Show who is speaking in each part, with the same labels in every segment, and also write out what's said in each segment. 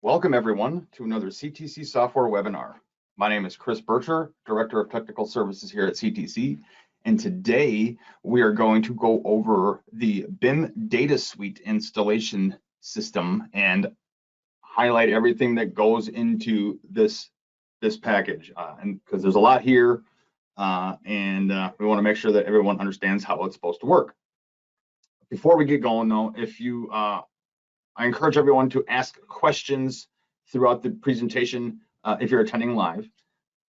Speaker 1: Welcome everyone to another CTC software webinar. My name is Chris Bircher, Director of Technical Services here at CTC, and today we are going to go over the BIM Data Suite installation system and highlight everything that goes into this package. And because there's a lot here, and we want to make sure that everyone understands how it's supposed to work. Before we get going though, I encourage everyone to ask questions throughout the presentation if you're attending live.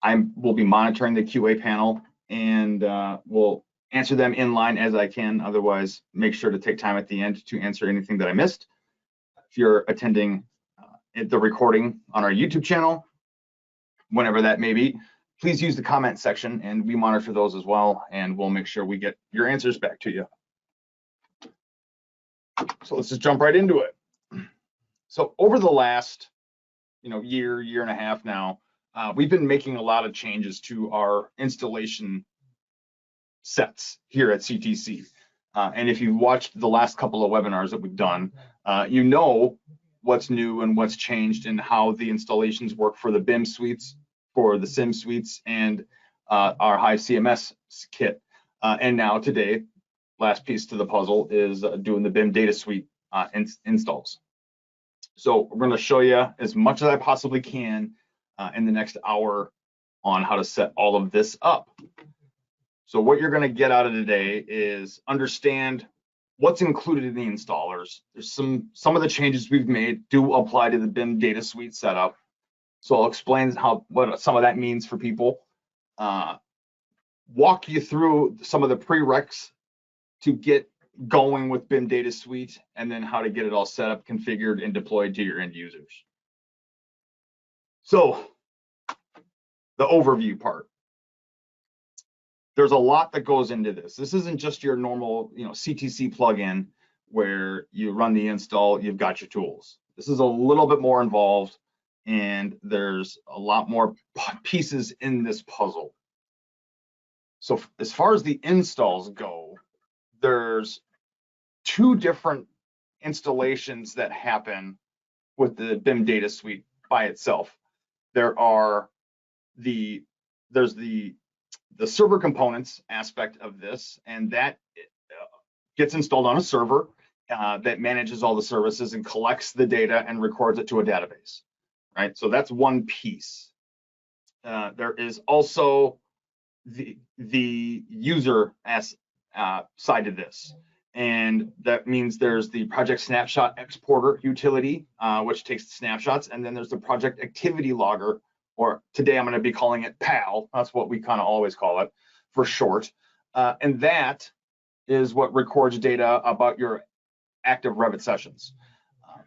Speaker 1: I will be monitoring the QA panel and will answer them in line as I can. Otherwise, make sure to take time at the end to answer anything that I missed. If you're attending the recording on our YouTube channel, whenever that may be, please use the comment section and we monitor those as well, and we'll make sure we get your answers back to you. So let's just jump right into it. So over the last, year and a half now, we've been making a lot of changes to our installation sets here at CTC. And if you've watched the last couple of webinars that we've done, you know what's new and what's changed and how the installations work for the BIM suites, for the SIM suites, and our Hive CMS kit. And now today, last piece to the puzzle is doing the BIM Data Suite installs. So we're going to show you as much as I possibly can in the next hour on how to set all of this up. So what you're going to get out of today is understand what's included in the installers. There's some of the changes we've made do apply to the BIM Data Suite setup. So I'll explain what some of that means for people. Walk you through some of the prereqs to get going with BIM Data Suite, and then how to get it all set up, configured, and deployed to your end users. So the overview part. There's a lot that goes into this. This isn't just your normal, CTC plugin where you run the install, you've got your tools. This is a little bit more involved, and there's a lot more pieces in this puzzle. So as far as the installs go, there's two different installations that happen with the BIM Data Suite by itself. There's the server components aspect of this, and that gets installed on a server that manages all the services and collects the data and records it to a database, right? So that's one piece. There is also the user side of this. And that means there's the project snapshot exporter utility, which takes the snapshots. And then there's the project activity logger, or today I'm going to be calling it PAL. That's what we kind of always call it for short. And that is what records data about your active Revit sessions.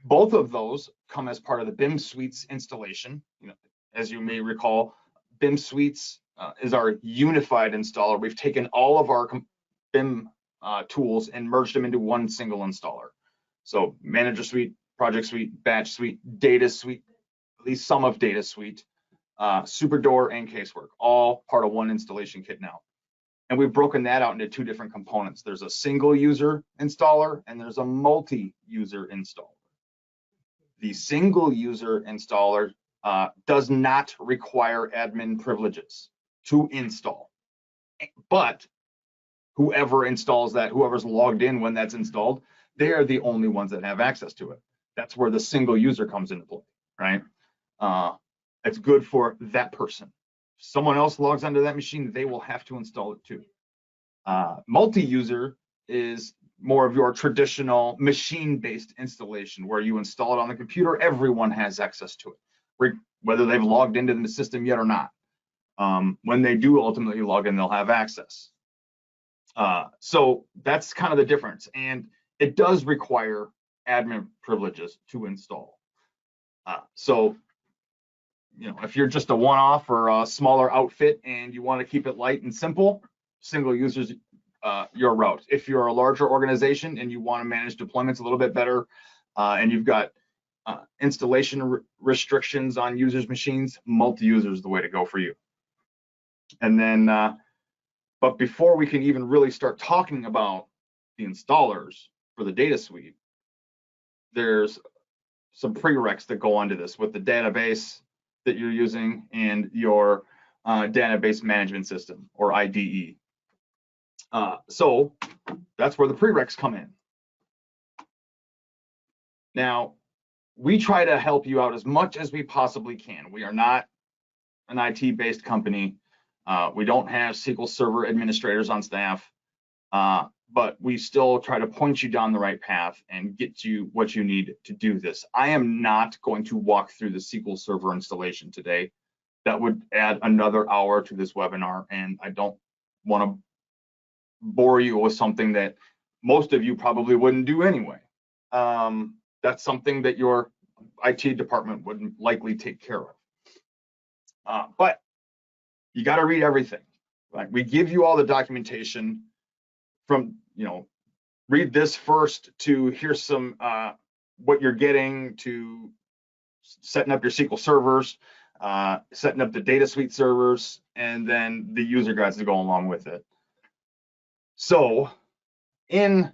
Speaker 1: Both of those come as part of the BIM Suites installation. As you may recall, BIM Suites is our unified installer. We've taken all of our BIM tools and merged them into one single installer. So Manager Suite, Project Suite, Batch Suite, Data Suite, at least some of Data Suite, SuperDoor, and Casework, all part of one installation kit now. And we've broken that out into two different components. There's a single user installer and there's a multi-user installer. The single user installer does not require admin privileges to install, but whoever installs that, whoever's logged in when that's installed, they are the only ones that have access to it. That's where the single user comes into play, right? It's good for that person. If someone else logs onto that machine, they will have to install it too. Multi-user is more of your traditional machine-based installation where you install it on the computer, everyone has access to it, whether they've logged into the system yet or not. When they do ultimately log in, they'll have access. So that's kind of the difference, and it does require admin privileges to install. So if you're just a one-off or a smaller outfit and you want to keep it light and simple, single users your route. If you're a larger organization and you want to manage deployments a little bit better, and you've got installation restrictions on users' machines, multi-user is the way to go for you. And then but before we can even really start talking about the installers for the data suite, there's some prereqs that go onto this with the database that you're using and your database management system, or IDE. So that's where the prereqs come in. Now, we try to help you out as much as we possibly can. We are not an IT-based company. We don't have SQL Server administrators on staff, but we still try to point you down the right path and get you what you need to do this. I am not going to walk through the SQL Server installation today. That would add another hour to this webinar, and I don't want to bore you with something that most of you probably wouldn't do anyway. That's something that your IT department would likely take care of. But you got to read everything. Right? We give you all the documentation from, read this first to here's some what you're getting to setting up your SQL servers, setting up the data suite servers, and then the user guides to go along with it. So and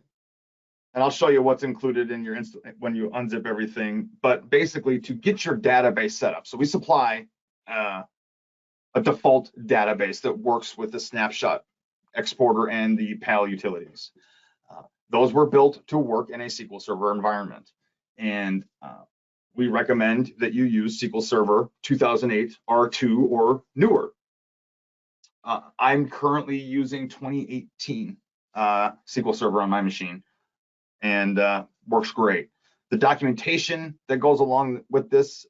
Speaker 1: I'll show you what's included in your when you unzip everything, but basically to get your database set up. So we supply a default database that works with the snapshot exporter and the PAL utilities. Those were built to work in a SQL Server environment. And we recommend that you use SQL Server 2008 R2 or newer. I'm currently using 2018 SQL Server on my machine, and works great. The documentation that goes along with this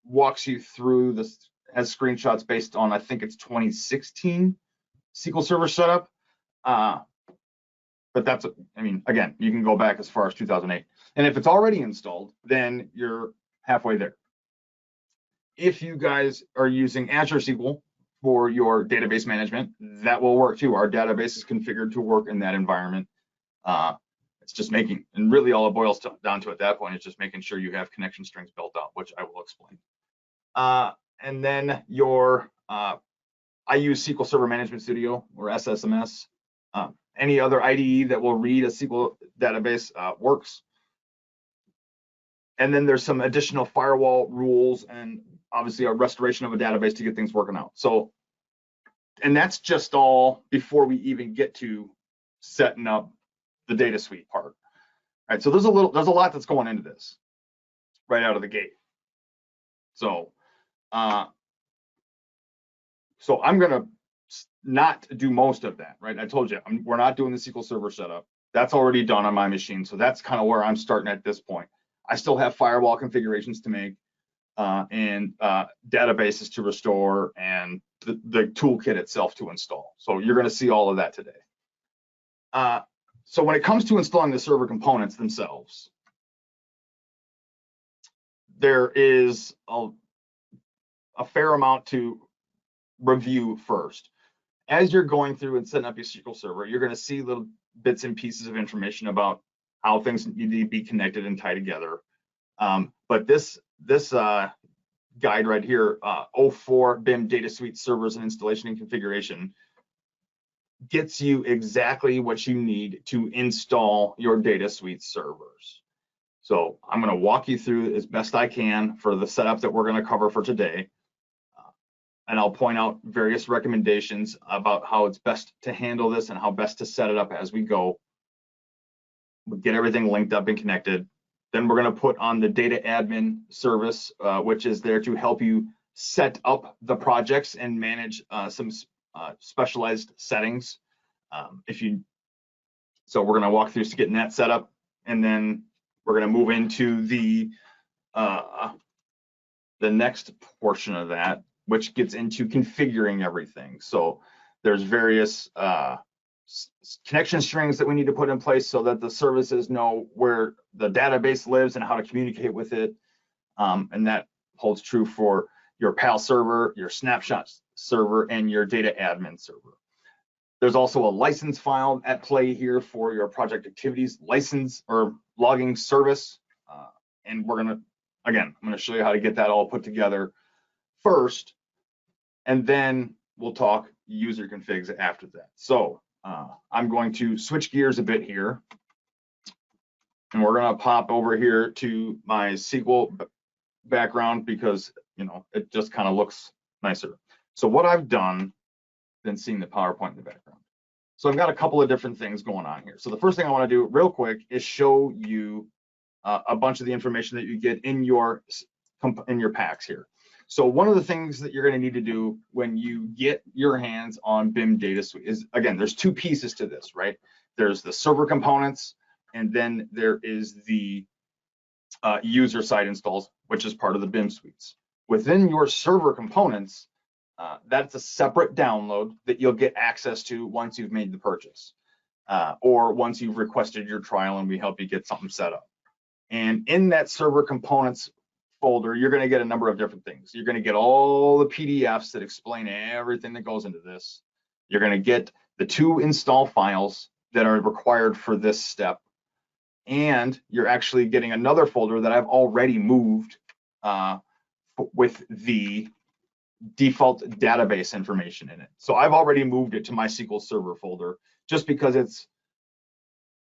Speaker 1: walks you through this, has screenshots based on, I think it's 2016 SQL Server setup. But that's, again, you can go back as far as 2008. And if it's already installed, then you're halfway there. If you guys are using Azure SQL for your database management, that will work too. Our database is configured to work in that environment. It's just making, and really all it boils down to at that point is just making sure you have connection strings built out, which I will explain. And then your, I use SQL Server Management Studio, or SSMS. Any other IDE that will read a SQL database works. And then there's some additional firewall rules and obviously a restoration of a database to get things working out. So, and that's just all before we even get to setting up the data suite part. All right, so there's a lot that's going into this right out of the gate. So, so I'm gonna not do most of that, right? I told you we're not doing the SQL Server setup. That's already done on my machine, so that's kind of where I'm starting at this point. I still have firewall configurations to make and databases to restore and the toolkit itself to install. So you're going to see all of that today. So when it comes to installing the server components themselves, there is a fair amount to review first. As you're going through and setting up your SQL Server, you're going to see little bits and pieces of information about how things need to be connected and tied together. But this guide right here, 04 BIM Data Suite Servers and Installation and Configuration, gets you exactly what you need to install your Data Suite servers. So I'm going to walk you through as best I can for the setup that we're going to cover for today. And I'll point out various recommendations about how it's best to handle this and how best to set it up as we go. We'll get everything linked up and connected. Then we're going to put on the data admin service, which is there to help you set up the projects and manage some specialized settings. So we're going to walk through getting that set up, and then we're going to move into the next portion of that, which gets into configuring everything. So there's various connection strings that we need to put in place so that the services know where the database lives and how to communicate with it. And that holds true for your PAL server, your snapshot server, and your data admin server. There's also a license file at play here for your project activities license or logging service. And we're gonna, again, I'm gonna show you how to get that all put together first, and then we'll talk user configs after that. So I'm going to switch gears a bit here And we're going to pop over here to my SQL background because, it just kind of looks nicer. So what I've done, than seeing the PowerPoint in the background. So I've got a couple of different things going on here. So the first thing I want to do real quick is show you a bunch of the information that you get in your packs here. So one of the things that you're going to need to do when you get your hands on BIM Data Suite is, again, there's two pieces to this, right? There's the server components, and then there is the user side installs, which is part of the BIM suites. Within your server components, that's a separate download that you'll get access to once you've made the purchase, or once you've requested your trial and we help you get something set up. And in that server components folder, you're going to get a number of different things. You're going to get all the PDFs that explain everything that goes into this. You're going to get the 2 install files that are required for this step. And you're actually getting another folder that I've already moved with the default database information in it. So I've already moved it to my SQL Server folder just because it's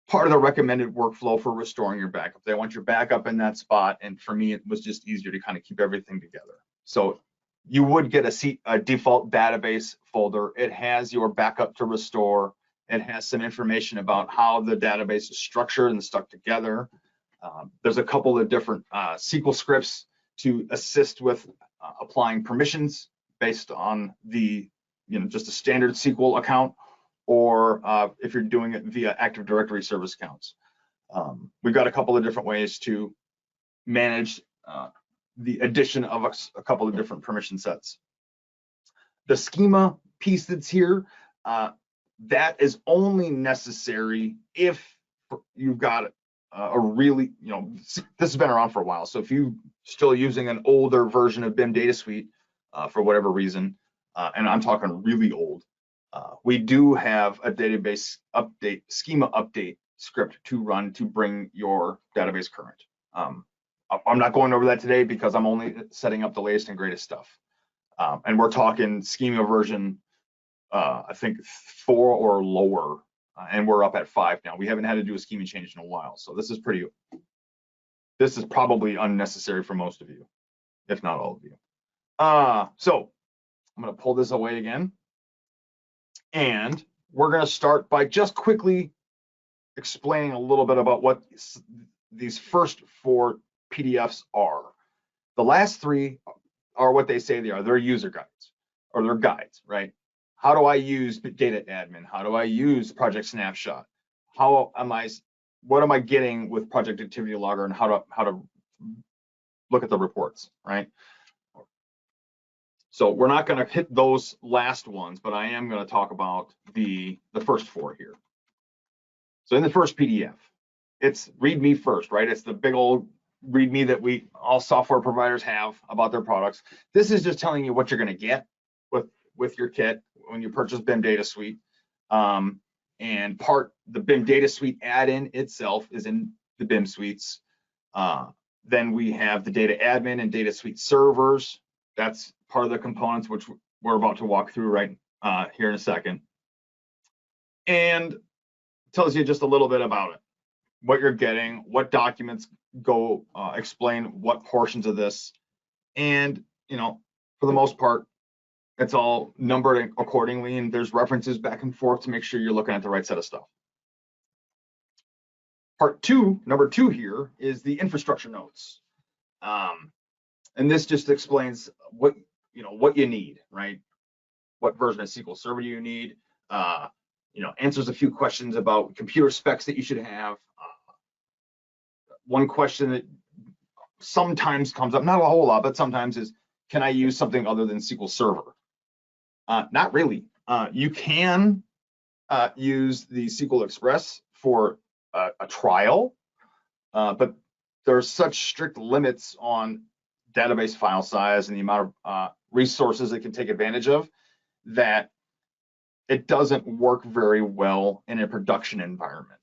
Speaker 1: part of the recommended workflow for restoring your backup. They want your backup in that spot, and for me, it was just easier to kind of keep everything together. So you would get a default database folder. It has your backup to restore. It has some information about how the database is structured and stuck together. There's a couple of different SQL scripts to assist with applying permissions based on the, just a standard SQL account, or if you're doing it via Active Directory service accounts. We've got a couple of different ways to manage the addition of a couple of different permission sets. The schema piece that's here, that is only necessary if you've got a really, this has been around for a while. So if you're still using an older version of BIM Data Suite for whatever reason, and I'm talking really old, we do have a database update, schema update script to run to bring your database current. I'm not going over that today because I'm only setting up the latest and greatest stuff. And we're talking schema version, I think 4 or lower, and we're up at 5 now. We haven't had to do a schema change in a while, so this is probably unnecessary for most of you, if not all of you. So I'm going to pull this away again, and we're going to start by just quickly explaining a little bit about what these first 4 PDFs are. The last 3 are what they say they are. They're user guides, or they're guides, right? How do I use data admin? How do I use project snapshot? What am I getting with project activity logger, and how to look at the reports, right? So we're not going to hit those last ones, but I am going to talk about the first 4 here. So in the first PDF, it's README first, right? It's the big old README that all software providers have about their products. This is just telling you what you're going to get with your kit when you purchase BIM Data Suite. And the BIM Data Suite add-in itself is in the BIM suites. Then we have the data admin and data suite servers. That's part of the components which we're about to walk through right here in a second. And tells you just a little bit about it, what you're getting, what documents go explain what portions of this. And, for the most part, it's all numbered accordingly, and there's references back and forth to make sure you're looking at the right set of stuff. Number two here is the infrastructure notes. And this just explains what you need, right? What version of SQL Server do you need? Answers a few questions about computer specs that you should have. One question that sometimes comes up, not a whole lot, but sometimes, is, can I use something other than SQL Server? Not really. You can use the SQL Express for a trial, but there's such strict limits on database file size and the amount of resources it can take advantage of that it doesn't work very well in a production environment.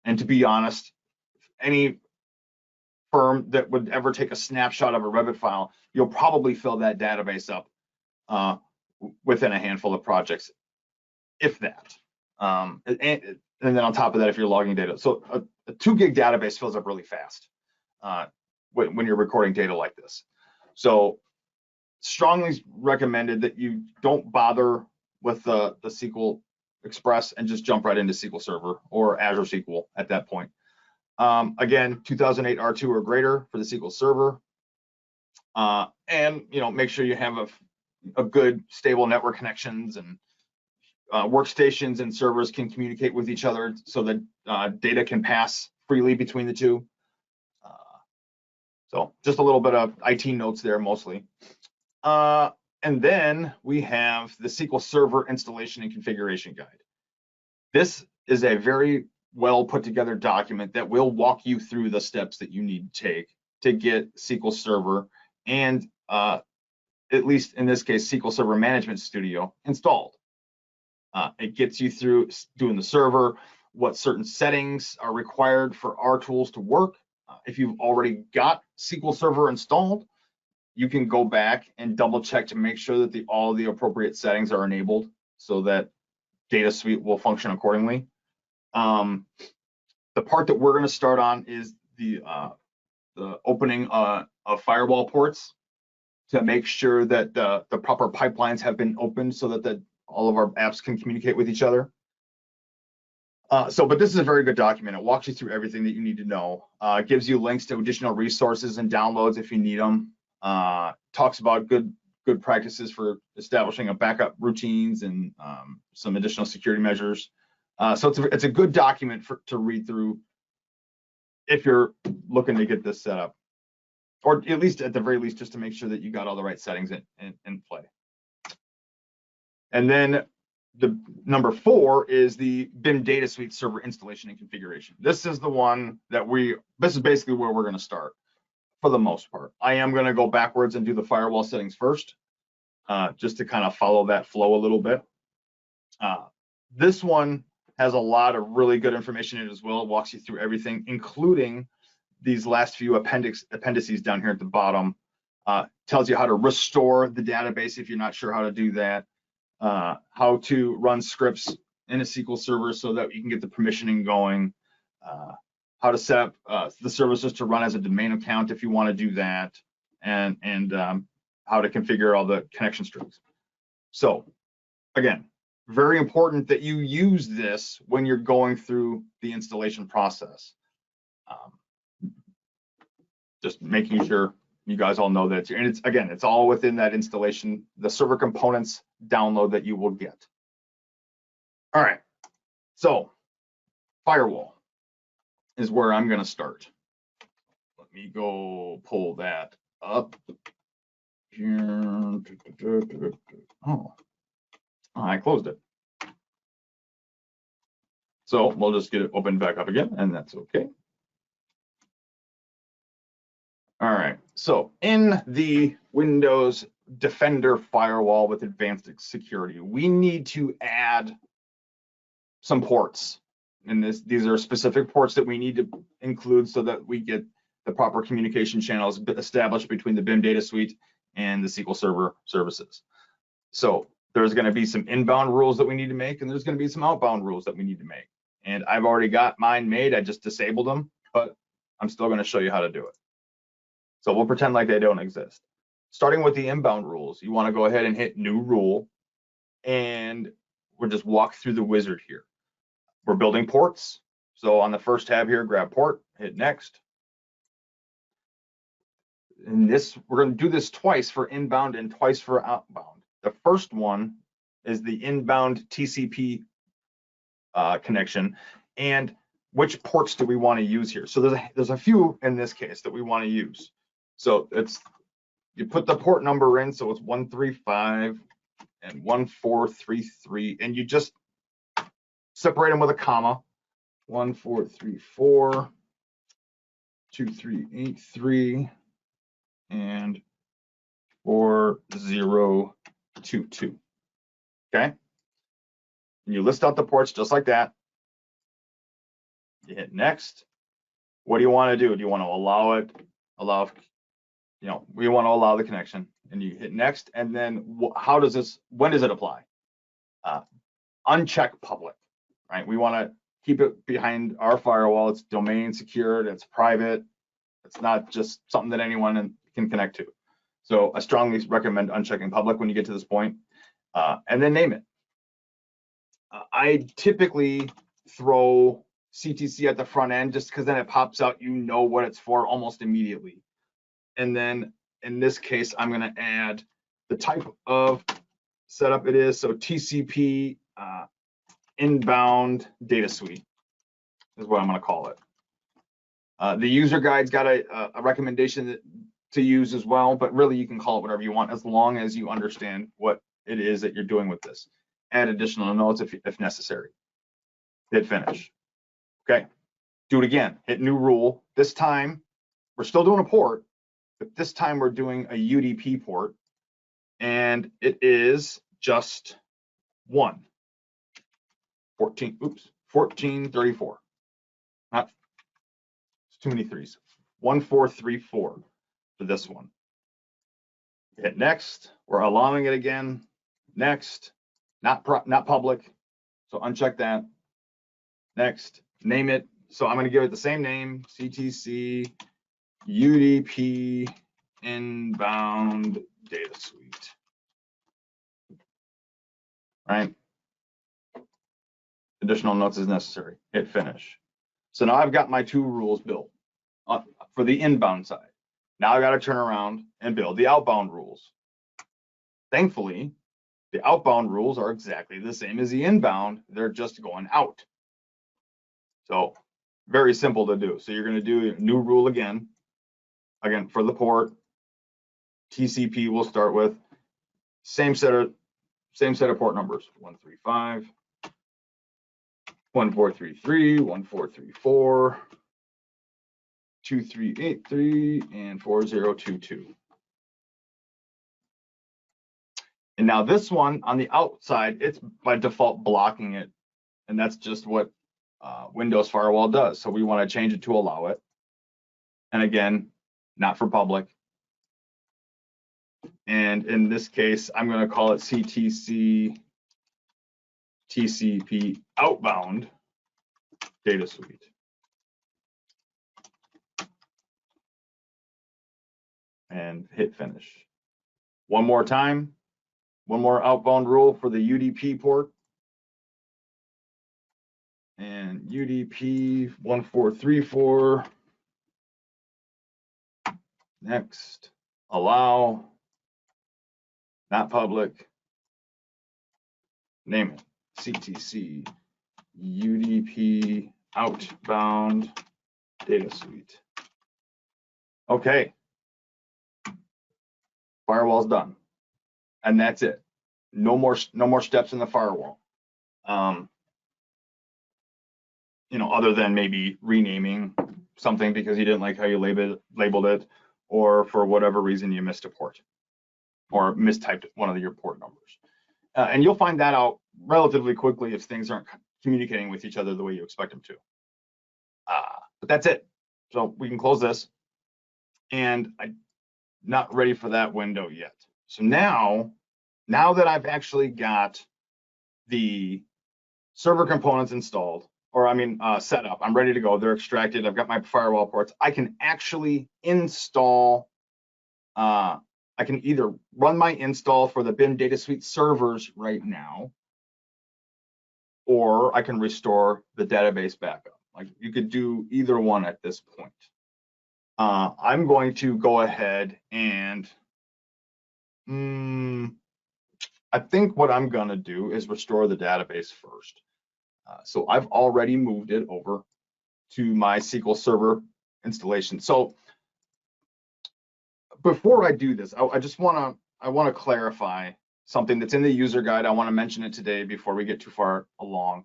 Speaker 1: And to be honest, any firm that would ever take a snapshot of a Revit file, you'll probably fill that database up within a handful of projects, if that. And then on top of that, if you're logging data, so a 2 gig database fills up really fast when you're recording data like this. So strongly recommended that you don't bother with the SQL Express and just jump right into SQL Server or Azure SQL at that point. Again, 2008 R2 or greater for the SQL Server. And make sure you have a good stable network connections, and workstations and servers can communicate with each other so that data can pass freely between the two. So just a little bit of IT notes there mostly. And then we have the SQL Server installation and configuration guide. This is a very well put together document that will walk you through the steps that you need to take to get SQL Server and at least in this case, SQL Server Management Studio installed. It gets you through doing the server, what certain settings are required for our tools to work. If you've already got SQL Server installed, you can go back and double check to make sure that all the appropriate settings are enabled so that Data Suite will function accordingly. The part that we're going to start on is the opening of firewall ports to make sure that the proper pipelines have been opened so that all of our apps can communicate with each other. But this is a very good document. It walks you through everything that you need to know. It gives you links to additional resources and downloads if you need them. Talks about good practices for establishing a backup routines and some additional security measures. So it's a good document to read through if you're looking to get this set up, or at least at the very least, just to make sure that you got all the right settings in play. And then the number 4 is the BIM Data Suite server installation and configuration. This is the one that this is basically where we're going to start for the most part. I am going to go backwards and do the firewall settings first, just to kind of follow that flow a little bit. This one has a lot of really good information in it as well. It walks you through everything, including these last few appendices down here at the bottom. Tells you how to restore the database if you're not sure how to do that. How to run scripts in a SQL Server so that you can get the permissioning going. How to set up the services to run as a domain account if you want to do that, and how to configure all the connection strings. So again, very important that you use this when you're going through the installation process. Just making sure you guys all know that, and it's all within that installation, the server components download that you will get. All right, so firewall is where I'm going to start. Let me go pull that up here. Oh, I closed it. So we'll just get it opened back up again, and that's okay. All right, so in the Windows Defender firewall with advanced security, we need to add some ports. And these are specific ports that we need to include so that we get the proper communication channels established between the BIM Data Suite and the SQL Server services. So there's going to be some inbound rules that we need to make, and there's going to be some outbound rules that we need to make. And I've already got mine made. I just disabled them, but I'm still going to show you how to do it. So we'll pretend like they don't exist. Starting with the inbound rules, you want to go ahead and hit new rule, and we'll just walk through the wizard here. We're building ports. So on the first tab here, grab port, hit next. And we're going to do this twice for inbound and twice for outbound. The first one is the inbound TCP connection, and which ports do we want to use here? So there's a few in this case that we want to use. So you put the port number in, so it's 135 and 1433, and you just separate them with a comma. 1434, 2383, and 4022. Okay, and you list out the ports just like that. You hit next. What do you want to do? Do you want to we want to allow the connection, and you hit next. And then when does it apply? Uncheck public, right? We want to keep it behind our firewall. It's domain secured, it's private. It's not just something that anyone can connect to. So I strongly recommend unchecking public when you get to this point, and then name it. I typically throw CTC at the front end just because then it pops out, you know what it's for almost immediately. And then in this case, I'm going to add the type of setup it is. So TCP inbound data suite is what I'm going to call it. The user guide's got a recommendation to use as well, but really you can call it whatever you want as long as you understand what it is that you're doing with this. Add additional notes if necessary. Hit finish. Okay, do it again. Hit new rule. This time, we're still doing a port, but this time we're doing a UDP port, and it is just 1434. Not, it's too many threes. 1434 for this one. Hit next. We're allowing it again. Next. Not public. So uncheck that. Next. Name it. So I'm going to give it the same name, CTC UDP inbound data suite. Right? Additional notes as necessary. Hit finish. So now I've got my two rules built for the inbound side. Now I got to turn around and build the outbound rules. Thankfully, the outbound rules are exactly the same as the inbound. They're just going out. So very simple to do. So you're going to do a new rule again for the port. TCP we'll start with same set of port numbers: 135, 1433, 1434, 2383, and 4022. And now this one on the outside, it's by default blocking it, and that's just what Windows Firewall does. So we want to change it to allow it. And again, not for public. And in this case, I'm going to call it CTC TCP outbound data suite. And hit finish. One more time. One more outbound rule for the UDP port. And UDP 1434. Next, allow, not public. Name it, CTC UDP outbound data suite. Okay, firewall's done, and that's it. No more steps in the firewall. Other than maybe renaming something because you didn't like how you labeled it, or for whatever reason you missed a port or mistyped one of your port numbers. And you'll find that out relatively quickly if things aren't communicating with each other the way you expect them to. But that's it. So we can close this. And I'm not ready for that window yet. So now that I've actually got the server components installed, set up, I'm ready to go. They're extracted. I've got my firewall ports. I can actually install, I can either run my install for the BIM Data Suite servers right now, or I can restore the database backup. Like you could do either one at this point. I'm going to go ahead and I think what I'm going to do is restore the database first. So I've already moved it over to my SQL Server installation. So before I do this, I want to clarify something that's in the user guide. I want to mention it today before we get too far along.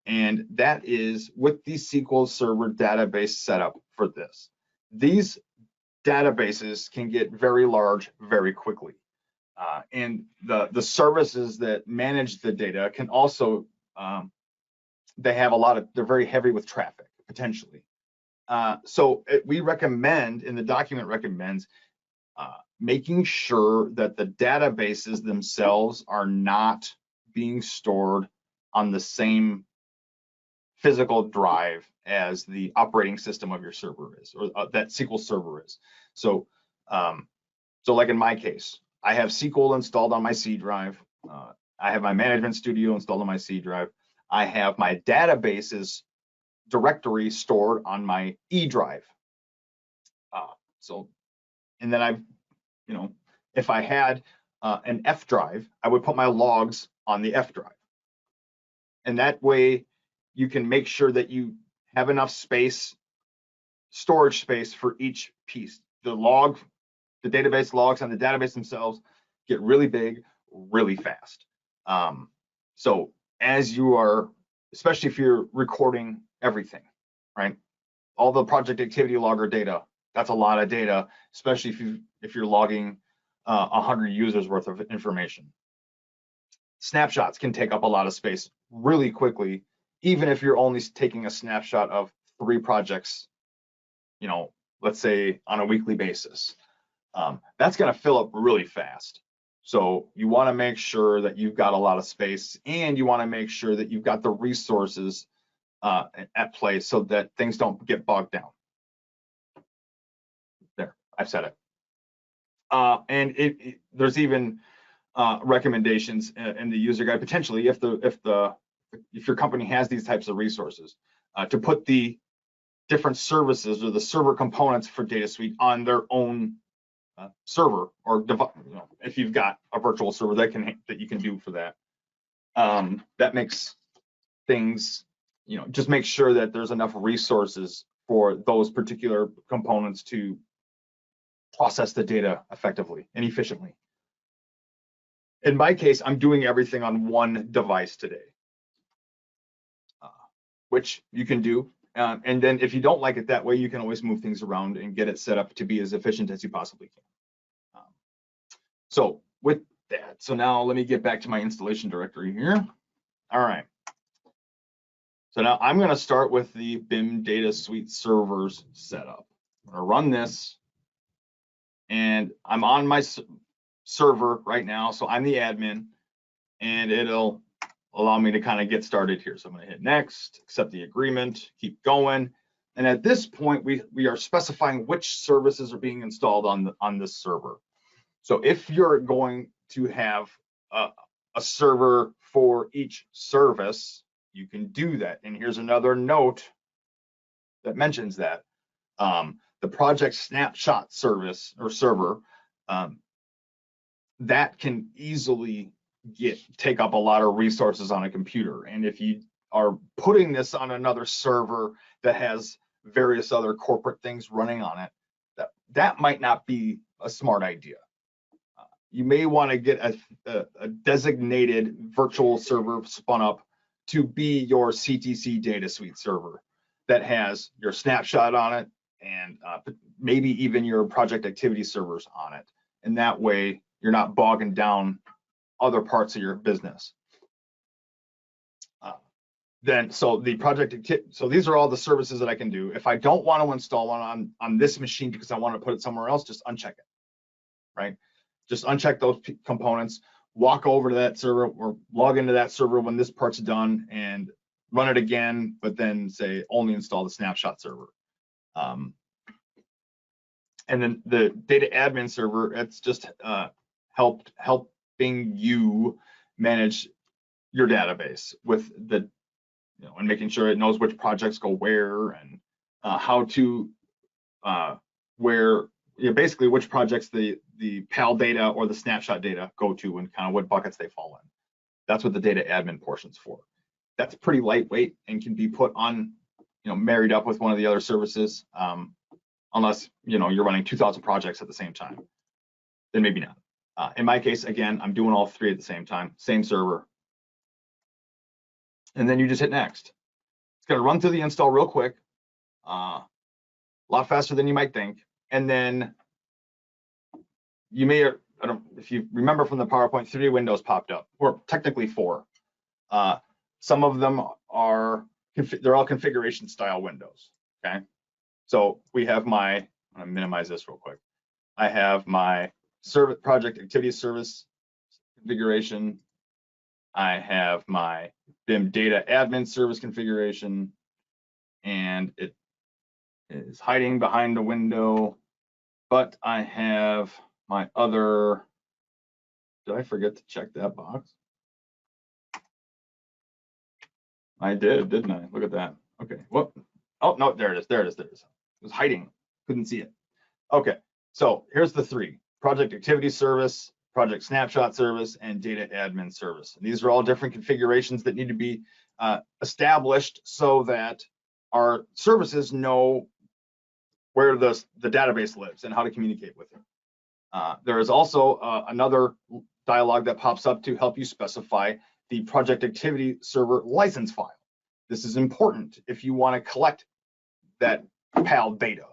Speaker 1: And that is with the SQL Server database setup for this. These databases can get very large very quickly. And the services that manage the data can also, they're very heavy with traffic, potentially. We recommend, and the document recommends, making sure that the databases themselves are not being stored on the same physical drive as the operating system of your server is, or that SQL Server is. So, so like in my case, I have SQL installed on my C drive. I have my Management Studio installed on my C drive. I have my databases directory stored on my E drive. And then if I had an F drive, I would put my logs on the F drive. And that way you can make sure that you have enough space, storage space for each piece. The database logs on the database themselves get really big, really fast. So as you are, especially if you're recording everything, right? All the project activity logger data, that's a lot of data, especially if you're logging 100 users worth of information. Snapshots can take up a lot of space really quickly, even if you're only taking a snapshot of 3 projects, let's say on a weekly basis. That's going to fill up really fast. So you want to make sure that you've got a lot of space, and you want to make sure that you've got the resources at play so that things don't get bogged down. There, I've said it. And there's even recommendations in the user guide, potentially, if your company has these types of resources, to put the different services or the server components for Data Suite on their own server, or if you've got a virtual server that you can do for that. That makes things, just make sure that there's enough resources for those particular components to process the data effectively and efficiently. In my case, I'm doing everything on one device today, which you can do. And then if you don't like it that way, you can always move things around and get it set up to be as efficient as you possibly can. So with that, so now let me get back to my installation directory here. All right. So now I'm going to start with the BIM Data Suite servers setup. I'm going to run this, and I'm on my server right now, so I'm the admin, and it'll allow me to kind of get started here. So I'm going to hit next, accept the agreement, keep going. And at this point, we are specifying which services are being installed on this server. So if you're going to have a server for each service, you can do that. And here's another note that mentions that. The project snapshot service or server, that can easily take up a lot of resources on a computer. And if you are putting this on another server that has various other corporate things running on it, that might not be a smart idea. You may want to get a designated virtual server spun up to be your CTC Data Suite server that has your snapshot on it, and maybe even your project activity servers on it. And that way you're not bogging down other parts of your business. So these are all the services that I can do. If I don't want to install one on this machine because I want to put it somewhere else, just uncheck it, right? Just uncheck those components, walk over to that server or log into that server when this part's done and run it again, but then say only install the snapshot server. And then the data admin server, it's just helping you manage your database with and making sure it knows which projects go where, and how to basically which projects the PAL data or the snapshot data go to, and kind of what buckets they fall in. That's what the data admin portion's for. That's pretty lightweight and can be put on, married up with one of the other services, unless you're running 2,000 projects at the same time. Then maybe not. In my case, again, I'm doing all 3 at the same time, same server. And then you just hit next. It's going to run through the install real quick, a lot faster than you might think. And then you may, if you remember from the PowerPoint, 3 windows popped up, or technically 4. Some of them they're all configuration style windows, okay? So we have I'm gonna minimize this real quick. I have my project activity service configuration. I have my BIM data admin service configuration, and it is hiding behind the window, but I have my other, did I forget to check that box? I did, didn't I? Look at that. Okay, whoop. Oh, no, there it is, there it is, there it is. It was hiding, couldn't see it. Okay, so here's the three: project activity service, project snapshot service, and data admin service. And these are all different configurations that need to be established so that our services know where the database lives and how to communicate with it. There is also another dialog that pops up to help you specify the project activity server license file. This is important if you want to collect that PAL data.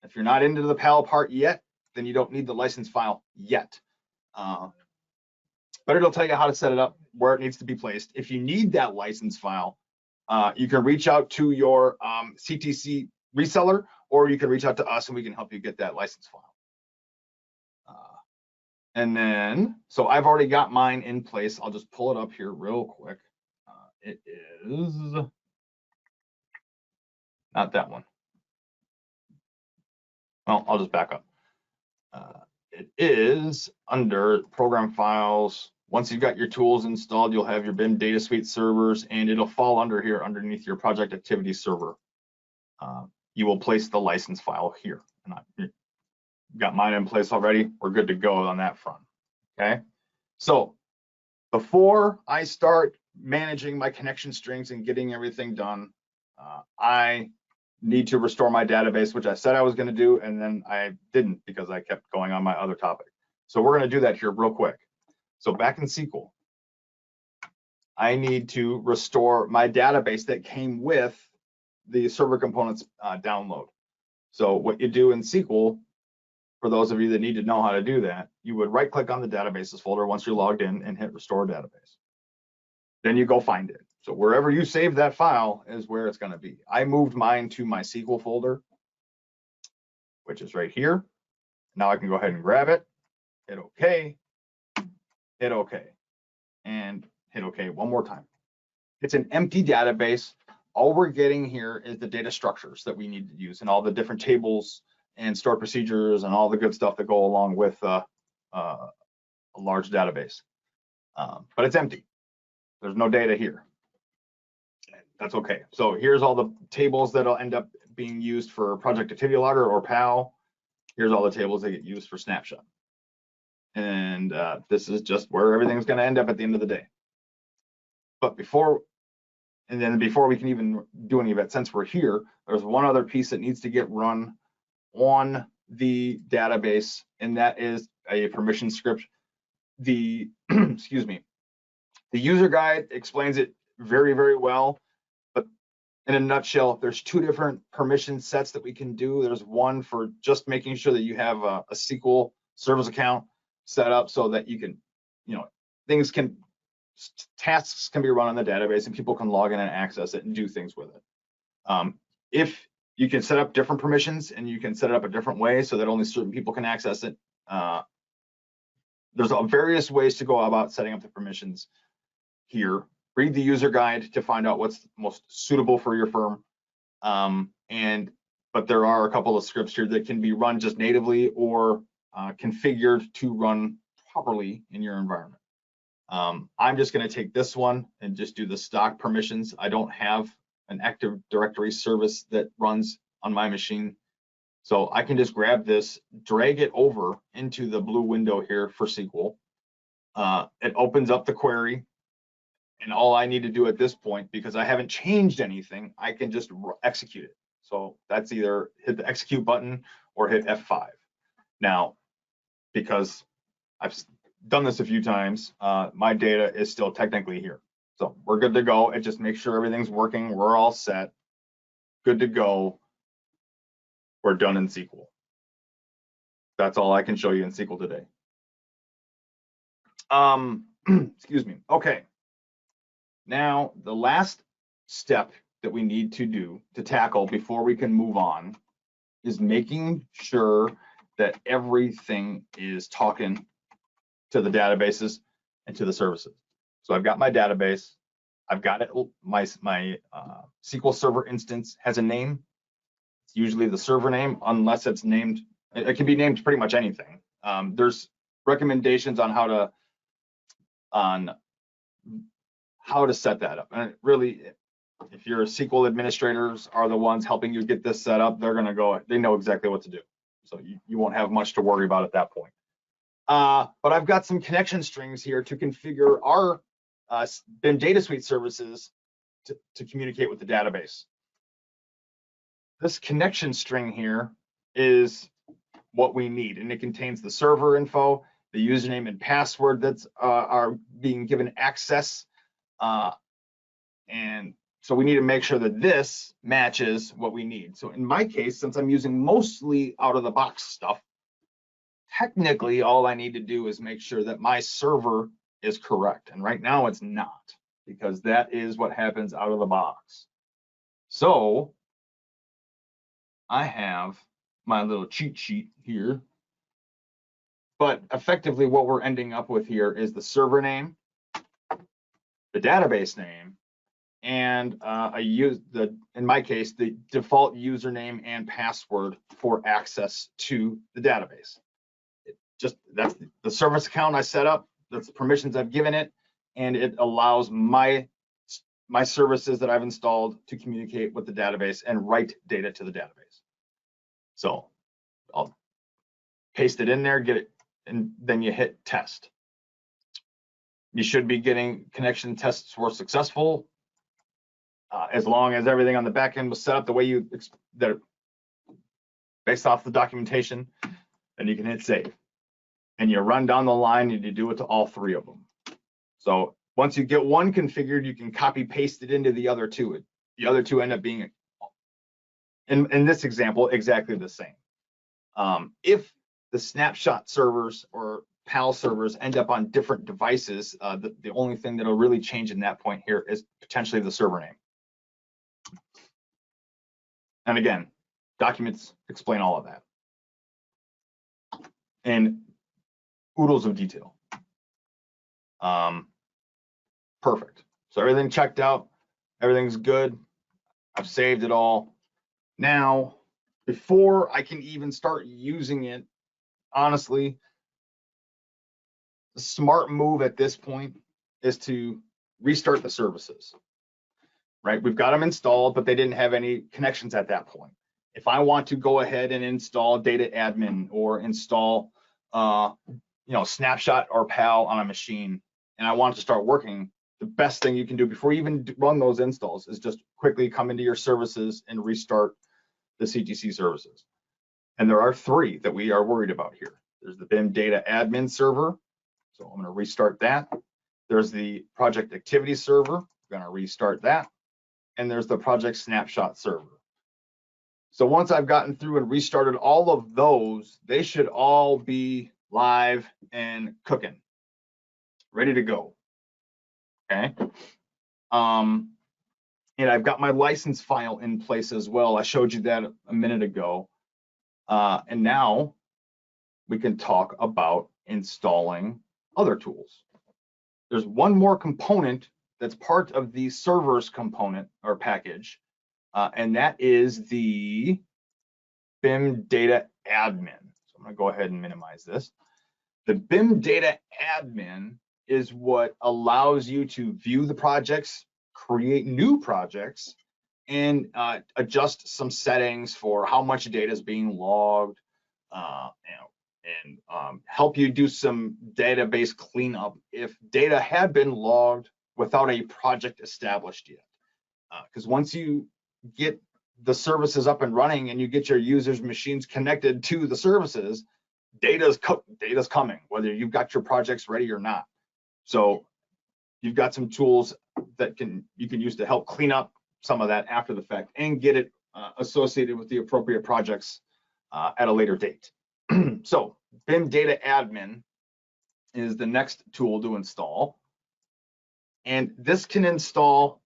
Speaker 1: If you're not into the PAL part yet, then you don't need the license file yet. But it'll tell you how to set it up, where it needs to be placed. If you need that license file, you can reach out to your CTC reseller, or you can reach out to us and we can help you get that license file. And then, so I've already got mine in place. I'll just pull it up here real quick. It is not that one. Well, I'll just back up. It is under program files. Once you've got your tools installed, you'll have your BIM data suite servers, and it'll fall under here underneath your project activity server. You will place the license file here. And I've got mine in place already. We're good to go on that front. Okay. So before I start managing my connection strings and getting everything done, I need to restore my database, which I said I was going to do, and then I didn't because I kept going on my other topic. So we're going to do that here real quick. So back in SQL, I need to restore my database that came with the server components download. So what you do in SQL, for those of you that need to know how to do that, you would right click on the databases folder once you're logged in and hit restore database. Then you go find it. So wherever you save that file is where it's going to be. I moved mine to my SQL folder, which is right here. Now I can go ahead and grab it, hit OK, and hit OK one more time. It's an empty database. All we're getting here is the data structures that we need to use and all the different tables and stored procedures and all the good stuff that go along with a large database. But it's empty. There's no data here. That's okay. So here's all the tables that'll end up being used for project activity logger or PAL. Here's all the tables that get used for snapshot. And this is just where everything's going to end up at the end of the day. But before we can even do any of it, since we're here, there's one other piece that needs to get run on the database, and that is a permission script. The excuse me, the user guide explains it very, very well. But in a nutshell, there's two different permission sets that we can do. There's one for just making sure that you have a SQL service account set up so that you can, tasks can be run on the database and people can log in and access it and do things with it. If you can set up different permissions and you can set it up a different way so that only certain people can access it, there's various ways to go about setting up the permissions here. Read the user guide to find out what's most suitable for your firm. But there are a couple of scripts here that can be run just natively or configured to run properly in your environment. I'm just going to take this one and just do the stock permissions. I don't have an Active Directory service that runs on my machine. So I can just grab this, drag it over into the blue window here for SQL. It opens up the query. And all I need to do at this point, because I haven't changed anything, I can just execute it. So that's either hit the execute button or hit F5. Now, because I've done this a few times, my data is still technically here. So we're good to go. It just makes sure everything's working. We're all set. Good to go. We're done in SQL. That's all I can show you in SQL today. Excuse me. Okay. Now, the last step that we need to do to tackle before we can move on is making sure that everything is talking to the databases and to the services. So I've got my database. I've got it. My SQL Server instance has a name. It's usually the server name, unless it's named. It can be named pretty much anything. There's recommendations on how to set that up. And really, if your SQL administrators are the ones helping you get this set up, they're going to go. They know exactly what to do. So you won't have much to worry about at that point. But I've got some connection strings here to configure our BIM Data Suite services to communicate with the database. This connection string here is what we need, and it contains the server info, the username and password that's are being given access, and so we need to make sure that this matches what we need. So in my case, since I'm using mostly out-of-the-box stuff, technically all I need to do is make sure that my server is correct, and right now it's not, because that is what happens out of the box. So I have my little cheat sheet here, but effectively what we're ending up with here is the server name, the database name, and in my case, the default username and password for access to the database. That's the service account I set up, that's the permissions I've given it, and it allows my services that I've installed to communicate with the database and write data to the database. So I'll paste it in there, get it, and then you hit test. You should be getting connection tests were successful, as long as everything on the back end was set up the way based off the documentation, then you can hit save. And you run down the line and you do it to all three of them. So once you get one configured, you can copy paste it into the other two. The other two end up being, in this example, exactly the same. If the snapshot servers or PAL servers end up on different devices, the only thing that'll really change in that point here is potentially the server name. And again, documents explain all of that in oodles of detail. Perfect. So everything checked out, everything's good. I've saved it all. Now, before I can even start using it, honestly, the smart move at this point is to restart the services, right? We've got them installed, but they didn't have any connections at that point. If I want to go ahead and install data admin or install snapshot or PAL on a machine, and I want it to start working, the best thing you can do before you even run those installs is just quickly come into your services and restart the CTC services. And there are three that we are worried about here. There's the BIM data admin server. So I'm going to restart that. There's the project activity server. I'm going to restart that. And there's the project snapshot server. So once I've gotten through and restarted all of those, they should all be live and cooking, ready to go. Okay. And I've got my license file in place as well. I showed you that a minute ago. And now we can talk about installing other tools. There's one more component that's part of the servers component or package, and that is the BIM data admin. So I'm going to go ahead and minimize this. The BIM data admin is what allows you to view the projects, create new projects, and adjust some settings for how much data is being logged, and help you do some database cleanup if data had been logged without a project established yet. Because once you get the services up and running and you get your users' machines connected to the services, data's coming, whether you've got your projects ready or not. So you've got some tools that you can use to help clean up some of that after the fact and get it associated with the appropriate projects at a later date. So BIM data admin is the next tool to install. And this can install,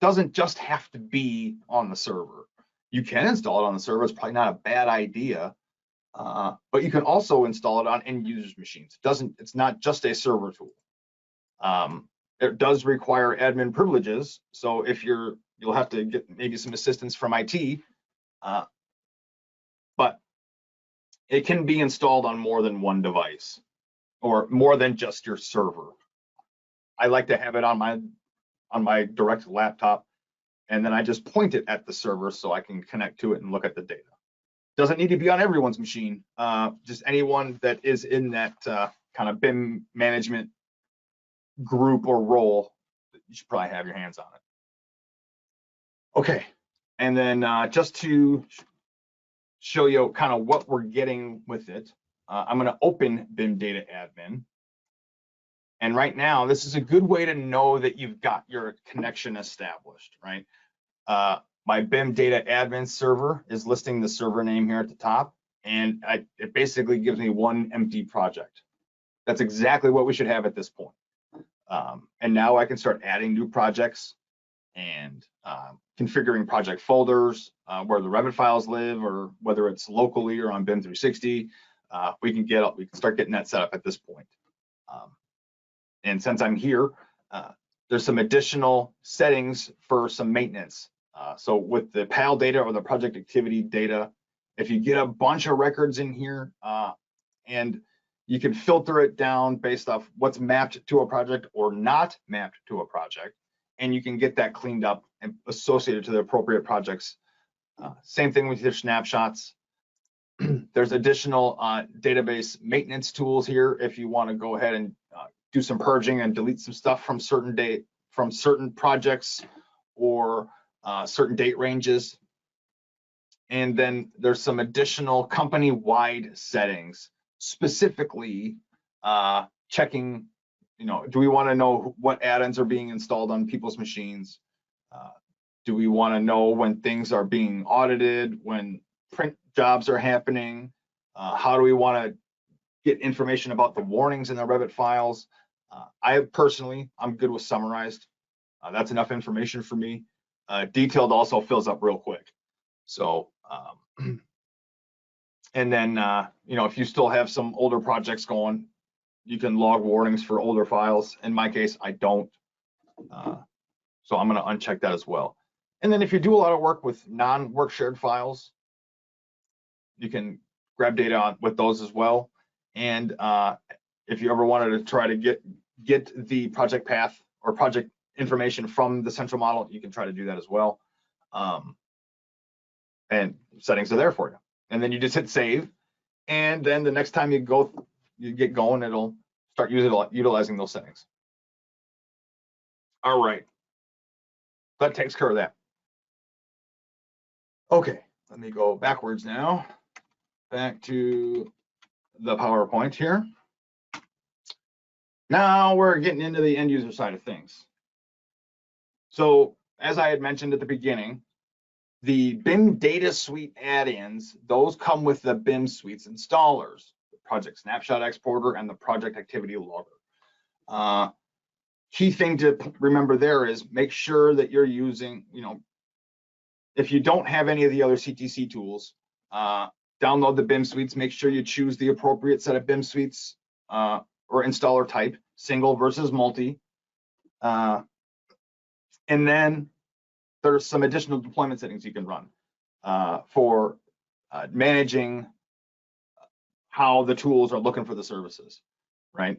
Speaker 1: doesn't just have to be on the server. You can install it on the server, it's probably not a bad idea, but you can also install it on end users' machines. It's not just a server tool. It does require admin privileges. So if you'll have to get maybe some assistance from IT, but it can be installed on more than one device or more than just your server. I like to have it on my direct laptop, and then I just point it at the server so I can connect to it and look at the data. Doesn't need to be on everyone's machine, just anyone that is in that kind of BIM management group or role, you should probably have your hands on it. Okay, and then just to show you kind of what we're getting with it, I'm going to open BIM Data Admin. And right now, this is a good way to know that you've got your connection established, right? My BIM Data Admin server is listing the server name here at the top, and it basically gives me one empty project. That's exactly what we should have at this point. And now I can start adding new projects and configuring project folders where the Revit files live, or whether it's locally or on BIM 360. We can start getting that set up at this point. And since I'm here, there's some additional settings for some maintenance. So with the PAL data or the project activity data, if you get a bunch of records in here, and you can filter it down based off what's mapped to a project or not mapped to a project, and you can get that cleaned up and associated to the appropriate projects. Same thing with your snapshots. There's additional database maintenance tools here if you want to go ahead and do some purging and delete some stuff from certain projects or certain date ranges. And then there's some additional company-wide settings, specifically checking, do we want to know what add-ins are being installed on people's machines? Do we want to know when things are being audited, when print jobs are happening? How do we want to get information about the warnings in the Revit files? I'm good with summarized. That's enough information for me. Detailed also fills up real quick. So, and then, if you still have some older projects going, you can log warnings for older files. In my case, I don't. So I'm going to uncheck that as well. And then if you do a lot of work with non-work shared files, you can grab data with those as well. And if you ever wanted to try to get the project path or project information from the central model, you can try to do that as well. And settings are there for you. And then you just hit save. And then the next time you get going, it'll start utilizing those settings. All right. That takes care of that. Okay, let me go backwards now. Back to the PowerPoint here. Now we're getting into the end user side of things. So as I had mentioned at the beginning, the BIM data suite add-ins, those come with the BIM suites installers, the project snapshot exporter and the project activity logger. Key thing to remember there is make sure that you're using, if you don't have any of the other CTC tools, download the BIM suites, make sure you choose the appropriate set of BIM suites or installer type, single versus multi. And then there's some additional deployment settings you can run for managing how the tools are looking for the services, right?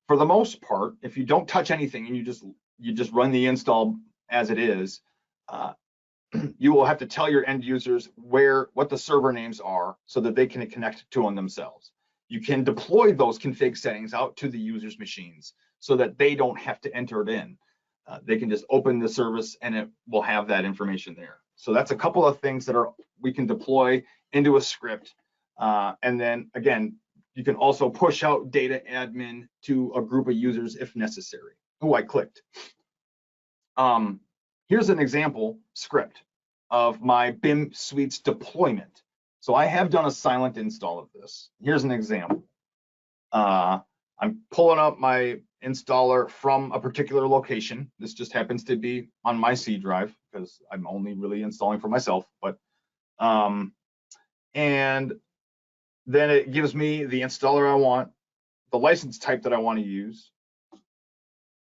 Speaker 1: For the most part, if you don't touch anything and you just run the install as it is, you will have to tell your end users what the server names are so that they can connect to them themselves. You can deploy those config settings out to the user's machines so that they don't have to enter it in. They can just open the service and it will have that information there. So that's a couple of things that we can deploy into a script. And then again, you can also push out data admin to a group of users if necessary. Oh, I clicked. Here's an example script of my BIM suites deployment. So I have done a silent install of this. Here's an example. I'm pulling up my installer from a particular location. This just happens to be on my C drive because I'm only really installing for myself. But and then it gives me the installer I want, the license type that I want to use,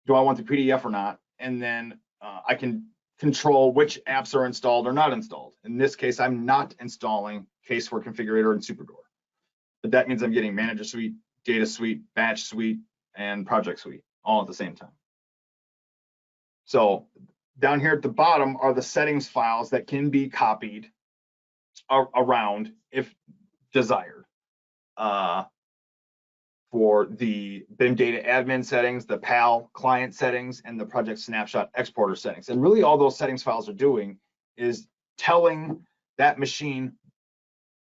Speaker 1: do I want the PDF or not? And then I can control which apps are installed or not installed. In this case, I'm not installing Caseware Configurator and SuperDoor. But that means I'm getting Manager Suite, Data Suite, Batch Suite, and Project Suite all at the same time. So down here at the bottom are the settings files that can be copied around if desired. For the BIM data admin settings, the PAL client settings, and the project snapshot exporter settings. And really all those settings files are doing is telling that machine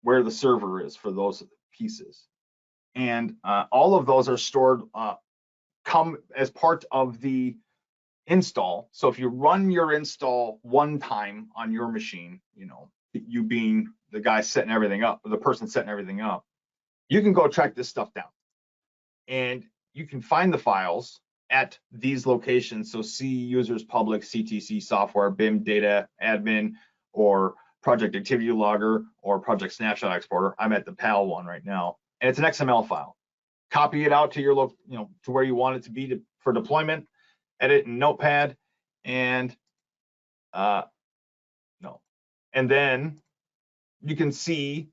Speaker 1: where the server is for those pieces. And all of those are stored, come as part of the install. So if you run your install one time on your machine, you know, you being the guy setting everything up, or the person setting everything up, you can go track this stuff down. And you can find the files at these locations. So C users public, CTC software, BIM data admin, or project activity logger, or project snapshot exporter. I'm at the PAL one right now, and it's an XML file. Copy it out to your to where you want it to be for deployment. Edit in Notepad, and and then you can see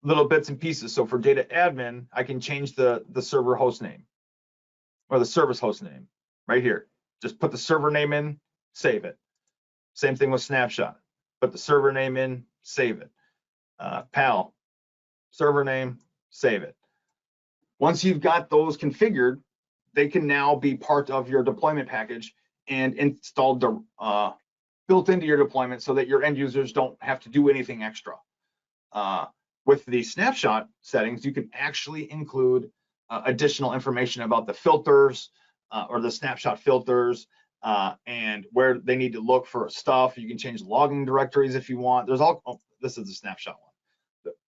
Speaker 1: little bits and pieces. So for data admin, I can change the server host name or the service host name right here. Just put the server name in, save it. Same thing with snapshot. Put the server name in, save it. PAL, server name, save it. Once you've got those configured, they can now be part of your deployment package and installed built into your deployment so that your end users don't have to do anything extra. With the snapshot settings, you can actually include additional information about the filters or the snapshot filters and where they need to look for stuff. You can change logging directories if you want. There's this is the snapshot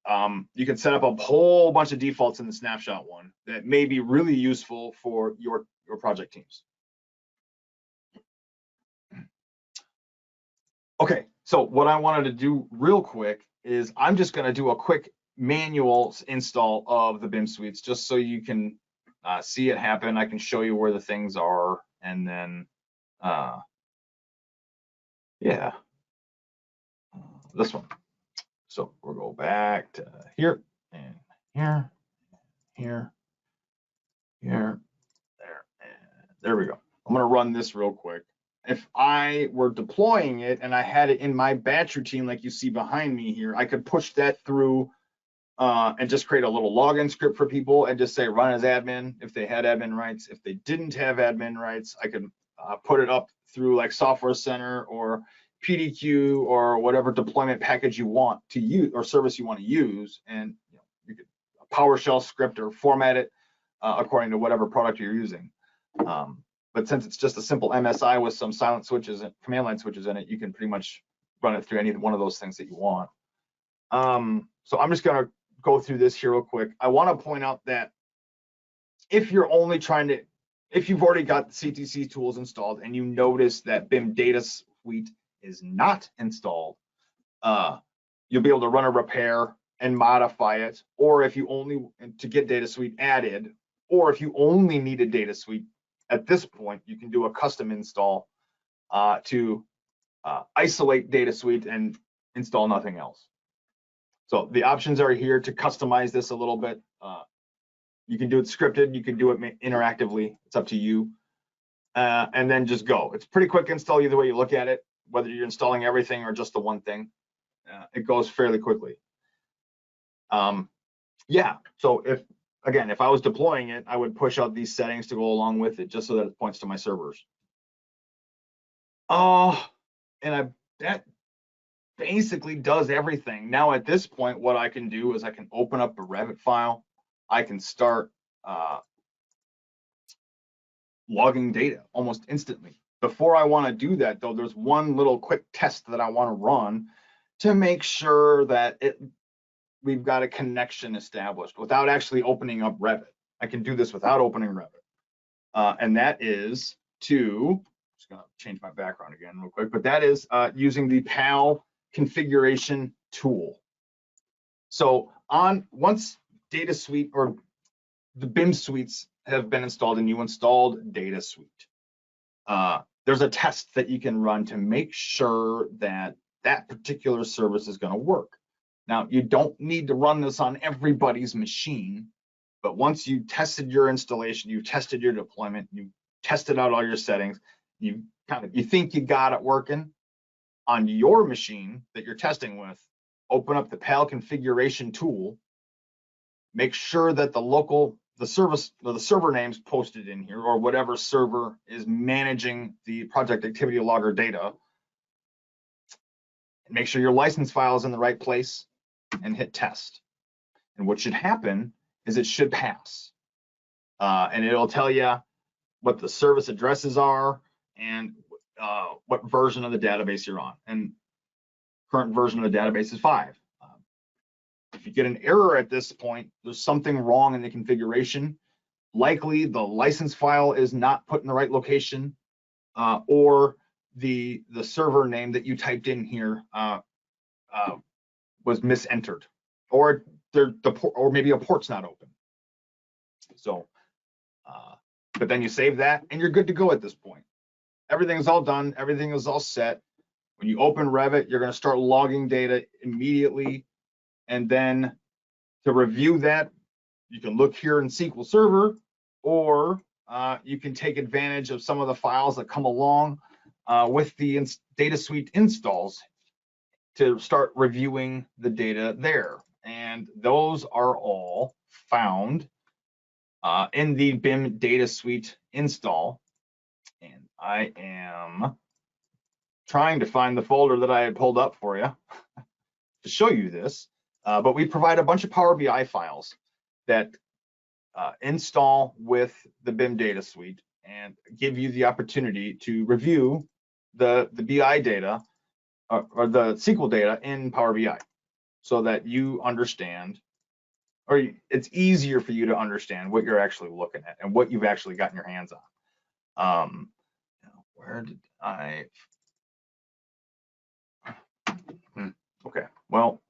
Speaker 1: one. You can set up a whole bunch of defaults in the snapshot one that may be really useful for your project teams. Okay, so what I wanted to do real quick is I'm just going to do a quick manual install of the BIM suites just so you can see it happen. I can show you where the things are, and then yeah, this one. So we'll go back to here and here, here, here, there, and there we go. I'm going to run this real quick. If I were deploying it and I had it in my batch routine like you see behind me here, I could push that through and just create a little login script for people and just say run as admin if they had admin rights. If they didn't have admin rights, I could put it up through like Software Center or PDQ or whatever deployment package you want to use or service you want to use, and you could PowerShell script or format it according to whatever product you're using. But since it's just a simple MSI with some silent switches and command line switches in it, you can pretty much run it through any one of those things that you want. So I'm just going to go through this here real quick. I want to point out that if you're only if you've already got the CTC tools installed and you notice that BIM Data Suite is not installed, you'll be able to run a repair and modify it, or if you only to get Data Suite added, or if you only need a Data Suite. At this point, you can do a custom install to isolate Data Suite and install nothing else. So the options are here to customize this a little bit. You can do it scripted, you can do it interactively. It's up to you. And then just go. It's pretty quick install either way you look at it, whether you're installing everything or just the one thing. It goes fairly quickly. Yeah, so if I was deploying it, I would push out these settings to go along with it just so that it points to my servers. And that basically does everything. Now at this point, what I can do is I can open up a Revit file. I can start logging data almost instantly. Before I want to do that, though, there's one little quick test that I want to run to make sure that we've got a connection established without actually opening up Revit. I can do this without opening Revit. And that is just gonna change my background again real quick, but that is using the PAL configuration tool. So once Data Suite or the BIM suites have been installed and you installed Data Suite, there's a test that you can run to make sure that that particular service is going to work. Now, you don't need to run this on everybody's machine, but once you tested your installation, you tested your deployment, you tested out all your settings, you think you got it working on your machine that you're testing with, open up the PAL configuration tool, make sure that the server name's posted in here, or whatever server is managing the project activity logger data, and make sure your license file is in the right place, and hit test. And what should happen is it should pass. And it'll tell you what the service addresses are and what version of the database you're on. And current version of the database is 5. If you get an error at this point, there's something wrong in the configuration. Likely the license file is not put in the right location, or the server name that you typed in here was misentered, or maybe a port's not open. So, but then you save that and you're good to go at this point. Everything is all done. Everything is all set. When you open Revit, you're going to start logging data immediately. And then to review that, you can look here in SQL Server, or you can take advantage of some of the files that come along with the Data Suite installs to start reviewing the data there. And those are all found in the BIM Data Suite install. And I am trying to find the folder that I had pulled up for you to show you this. But we provide a bunch of Power BI files that install with the BIM Data Suite and give you the opportunity to review the BI data or the SQL data in Power BI, so that you understand, or it's easier for you to understand what you're actually looking at and what you've actually gotten your hands on. Where did I? Okay, well,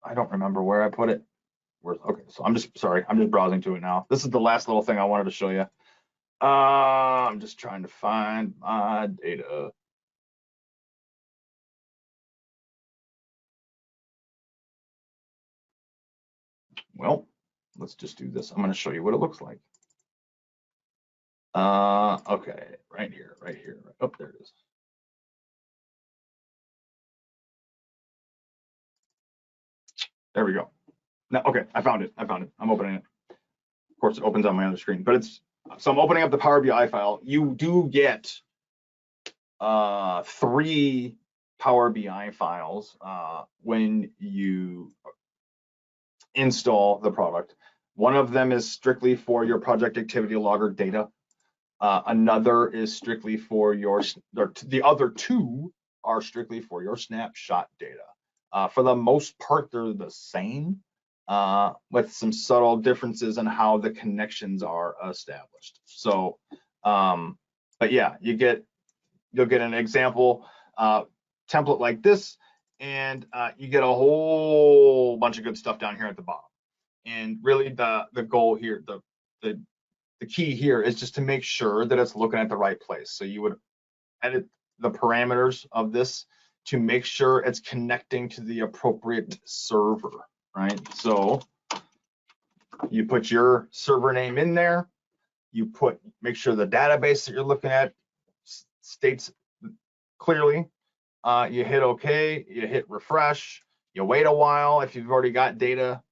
Speaker 1: I don't remember where I put it. Okay, so I'm just browsing to it now. This is the last little thing I wanted to show you. I'm just trying to find my data. Well, let's just do this. I'm going to show you what it looks like. Okay, right here. Oh, there it is. There we go. Now, okay, I found it. I'm opening it. Of course, it opens on my other screen, but so I'm opening up the Power BI file. You do get 3 Power BI files when you install the product. One of them is strictly for your project activity logger data. Another is strictly for the other 2 are strictly for your snapshot data. For the most part, they're the same, with some subtle differences in how the connections are established. So, but yeah, you'll get an example template like this, and you get a whole bunch of good stuff down here at the bottom. And really, the goal here, the key here is just to make sure that it's looking at the right place. So you would edit the parameters of this to make sure it's connecting to the appropriate server, right? So you put your server name in there, make sure the database that you're looking at states clearly, you hit OK, you hit refresh, you wait a while if you've already got data.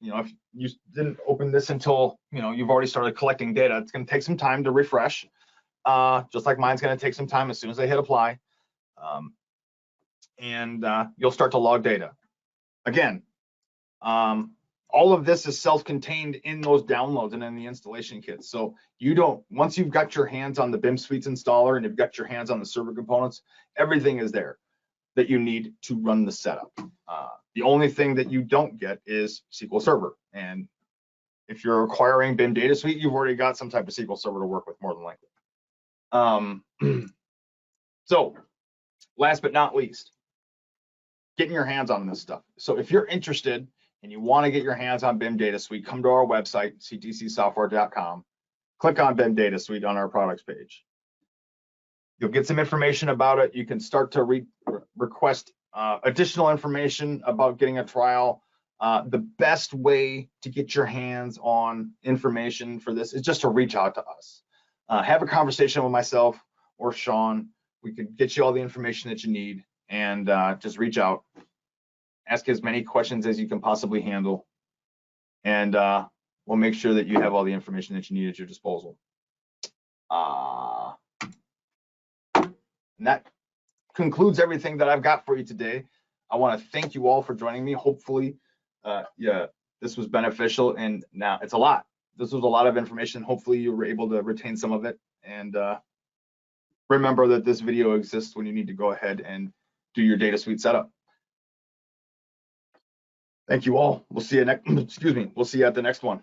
Speaker 1: If you didn't open this until you've already started collecting data, it's going to take some time to refresh, just like mine's going to take some time as soon as I hit apply. And you'll start to log data. Again, all of this is self-contained in those downloads and in the installation kits. So once you've got your hands on the BIM Suites installer and you've got your hands on the server components, everything is there that you need to run the setup. The only thing that you don't get is SQL Server. And if you're acquiring BIM Data Suite, you've already got some type of SQL Server to work with, more than likely. So last but not least, getting your hands on this stuff. So if you're interested and you want to get your hands on BIM Data Suite, come to our website, ctcsoftware.com, click on BIM Data Suite on our products page. You'll get some information about it. You can start to request additional information about getting a trial. The best way to get your hands on information for this is just to reach out to us. Have a conversation with myself or Sean. We can get you all the information that you need, and just reach out. Ask as many questions as you can possibly handle, and we'll make sure that you have all the information that you need at your disposal. And that concludes everything that I've got for you today. I want to thank you all for joining me. Hopefully, this was beneficial, and now it's a lot. This was a lot of information. Hopefully you were able to retain some of it, and remember that this video exists when you need to go ahead and do your data suite setup. Thank you all. We'll see you next, excuse me, we'll see you at the next one.